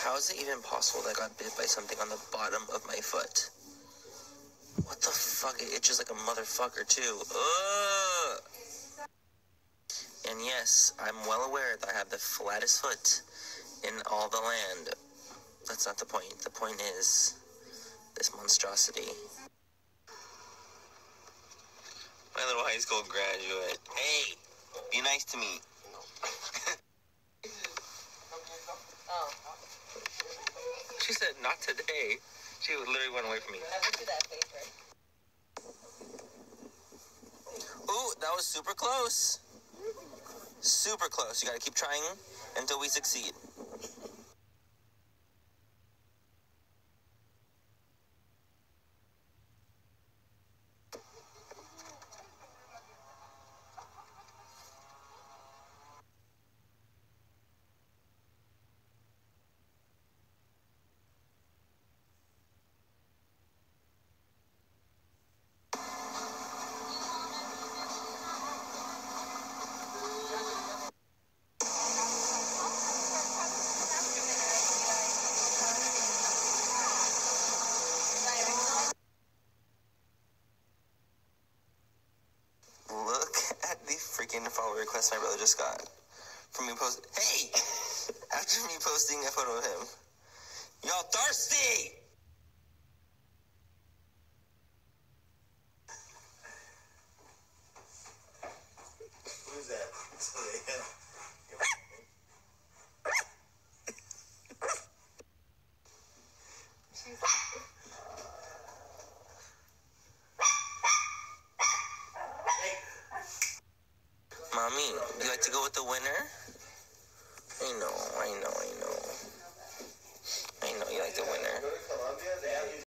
How is it even possible that I got bit by something on the bottom of my foot? What the fuck? It itches like a motherfucker, too. Ugh! And yes, I'm well aware that I have the flattest foot in all the land. That's not the point. The point is this monstrosity. My little high school graduate. Hey, be nice to me. Oh. She said, not today. She literally went away from me. Never do that face, right? Ooh, that was super close. Super close. You gotta keep trying until we succeed. Look at the freaking follow request my brother just got from me Hey! After me posting a photo of him. Y'all thirsty! Who's that? Mommy, you like to go with the winner? I know.